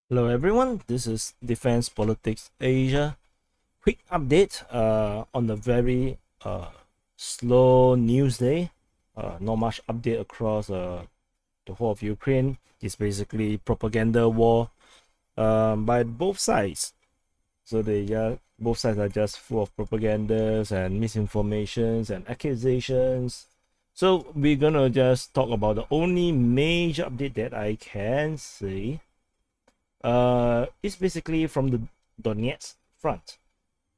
Hello everyone, this is Defense Politics Asia. Quick update on the very slow news day. Not much update across the whole of Ukraine. It's basically propaganda war by both sides. So both sides are just full of propagandas and misinformations and accusations. So we're gonna just talk about the only major update that I can say. It's basically from the Donetsk Front.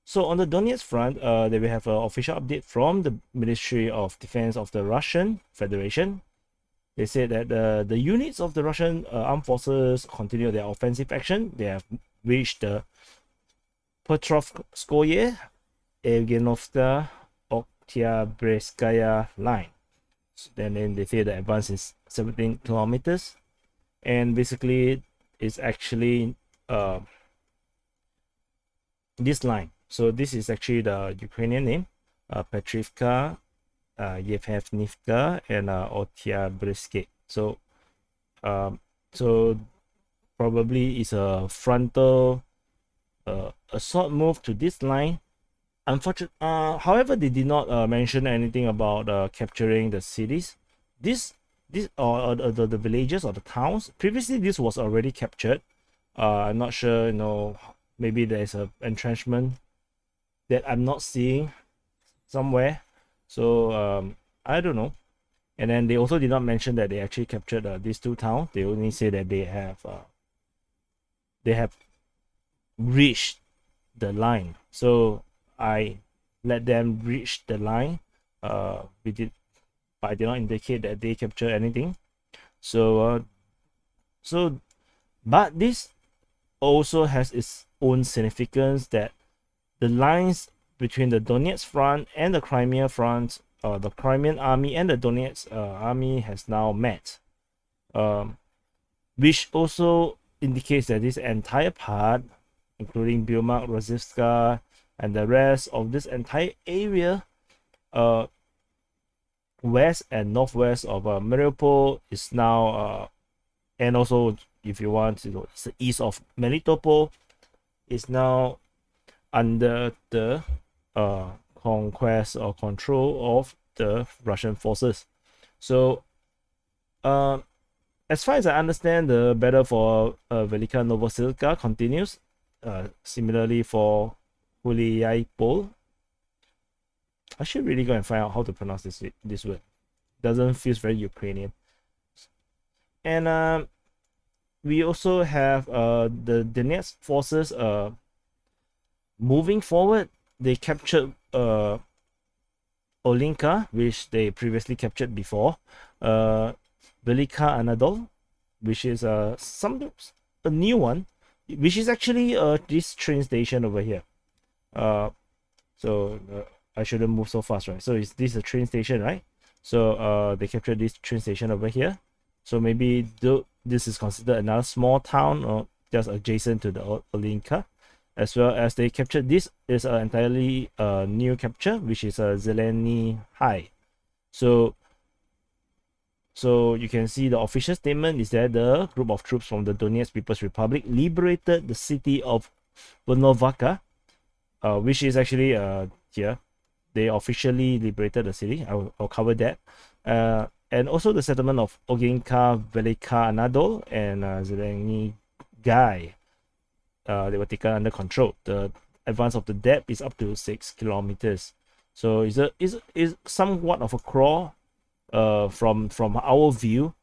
So on the Donetsk Front, they will have an official update from the Ministry of Defense of the Russian Federation. They said that the units of the Russian armed forces continue their offensive action. They have reached the PETROVSKOYE-EVGENOVKA-OKTYABRSKAYA line. Then they say the advance is 17 kilometers, and basically it's actually this line. So this is actually the Ukrainian name, Petrivka, Yevhenivka, and Oktyabrskaya. So probably it's a frontal assault move to this line. However, they did not mention anything about capturing the cities. This or the villages or the towns. Previously, this was already captured. I'm not sure. Maybe there's a entrenchment that I'm not seeing somewhere. So I don't know. And then they also did not mention that they actually captured these two towns. They only say that they have reached the line. So I let them reach the line. We did, but I did not indicate that they capture anything. So but this also has its own significance, that the lines between the Donetsk Front and the Crimea Front, the Crimean Army and the Donetsk Army has now met, which also indicates that this entire part, including Bielmark, Rozivska, and the rest of this entire area, west and northwest of Mariupol, is now, and also if you want, it's the east of Melitopol, is now under the conquest or control of the Russian forces. So as far as I understand, the battle for Velika continues. Similarly for Huliaipol. I should really go and find out how to pronounce this word. Doesn't feel very Ukrainian. And we also have the Donetsk forces moving forward. They captured OLGINKA, which they previously captured before. VELIKA-ANADOL, which is a new one, which is actually this train station over here. So I shouldn't move so fast, right? So this is a train station, right? So they captured this train station over here. So maybe this is considered another small town or just adjacent to the OLGINKA. As well as they captured, this is an entirely new capture, which is a ZELENYI GAI. So you can see the official statement is that the group of troops from the Donetsk People's Republic liberated the city of Volnovakha, which is actually here. They officially liberated the city. I'll cover that. And also the settlement of OLGINKA, VELIKA-ANADOL, and ZELENYI GAI. They were taken under control. The advance of the depth is up to 6 kilometers. So is somewhat of a crawl from our view.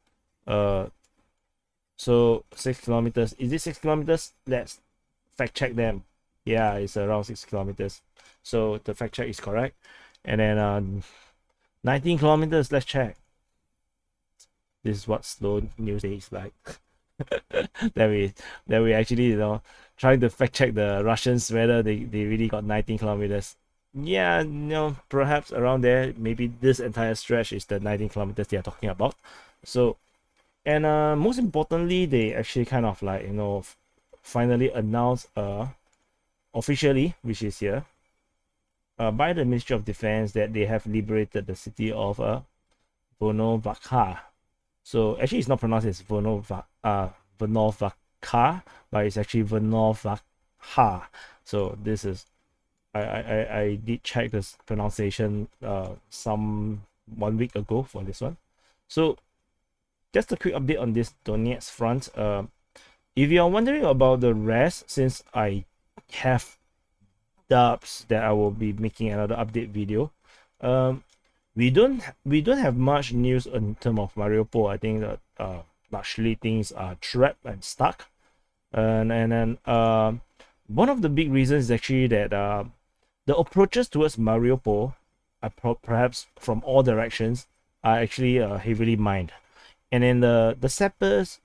So 6 kilometers. Is it 6 kilometers? Let's fact check them. Yeah, it's around 6 kilometers. So the fact check is correct. And then 19 kilometers. Let's check. This is what slow news is like. that we actually trying to fact check the Russians whether they really got 19 kilometers. Yeah, perhaps around there. Maybe this entire stretch is the 19 kilometers they are talking about. So, and most importantly, they actually kind of like finally announced officially, which is here, by the Ministry of Defense, that they have liberated the city of Volnovakha. So actually it's not pronounced as Volnovakha, Volnovakha, but it's actually Volnovakha. So this is I did check this pronunciation some 1 week ago for this one. So just a quick update on this Donetsk front. If you are wondering about the rest, since I have dubs that I will be making another update video, we don't have much news in terms of Mariupol. I think that largely things are trapped and stuck, and then one of the big reasons is actually that the approaches towards Mariupol are perhaps from all directions are actually heavily mined, and then the sappers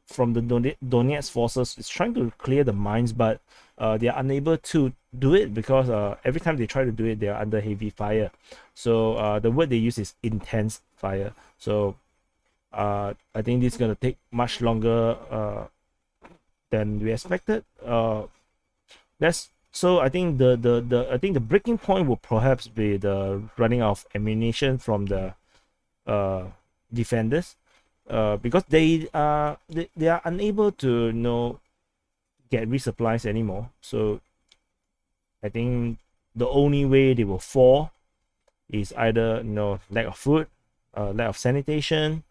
from the Donetsk forces is trying to clear the mines, but they are unable to do it because every time they try to do it, they are under heavy fire. So the word they use is intense fire. So I think this is gonna take much longer than we expected. So I think the breaking point will perhaps be the running out of ammunition from the defenders. Because they are unable to get resupplies anymore. So I think the only way they will fall is either lack of food, lack of sanitation,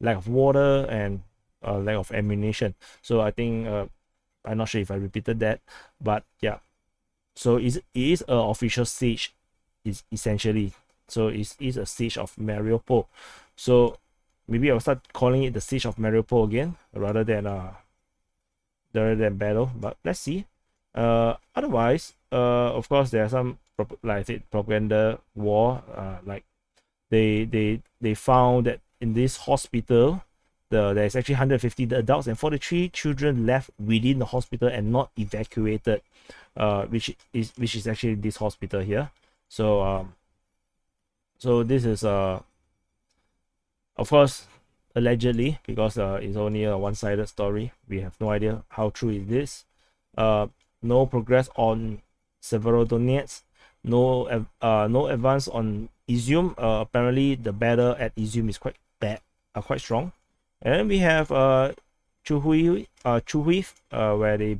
lack of water, and lack of ammunition. So I think I'm not sure if I repeated that, but yeah. So it is an official siege, is essentially. So it is a siege of Mariupol. So maybe I'll start calling it the siege of Mariupol again, rather than battle. But let's see. Otherwise, of course, there are some like I said, propaganda war. Like they found that in this hospital, there's actually 150 adults and 43 children left within the hospital and not evacuated, which is actually this hospital here. So so this is of course, allegedly, because it's only a one-sided story. We have no idea how true is this. No progress on Severodonetsk. No advance on Izium. Apparently, the battle at Izium is quite quite strong. And then we have Chuhuiv, where the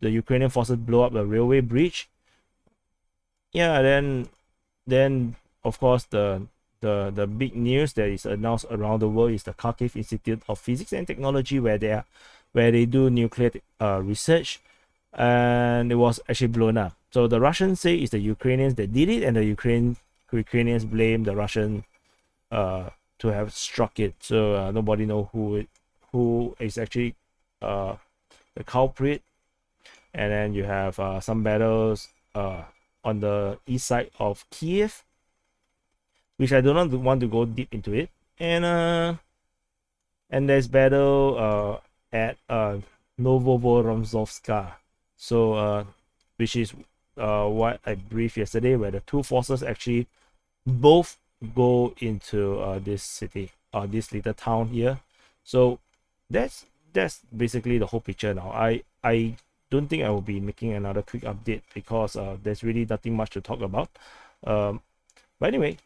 Ukrainian forces blow up the railway bridge. Yeah, then of course the big news that is announced around the world is the Kharkiv Institute of Physics and Technology, where they do nuclear research, and it was actually blown up. So the Russians say it's the Ukrainians that did it, and the Ukrainians blame the Russian to have struck it. So nobody know who is actually the culprit. And then you have some battles on the east side of Kiev, which I do not want to go deep into it. And there's battle at Novovorozovska. So which is what I briefed yesterday, where the two forces actually both go into this city, this little town here. So that's basically the whole picture now. I don't think I will be making another quick update because there's really nothing much to talk about. But anyway,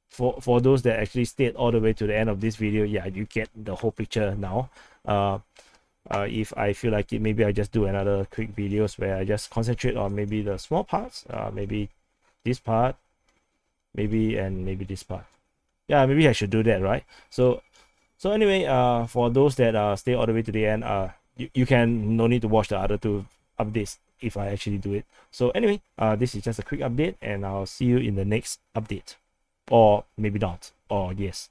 for those that actually stayed all the way to the end of this video, yeah, you get the whole picture now. If I feel like it, maybe I just do another quick videos where I just concentrate on maybe the small parts, maybe this part, maybe this part. Yeah, maybe I should do that, right? So anyway, for those that stay all the way to the end, you can no need to watch the other two updates if I actually do it. So anyway, this is just a quick update, and I'll see you in the next update, or maybe not, or yes.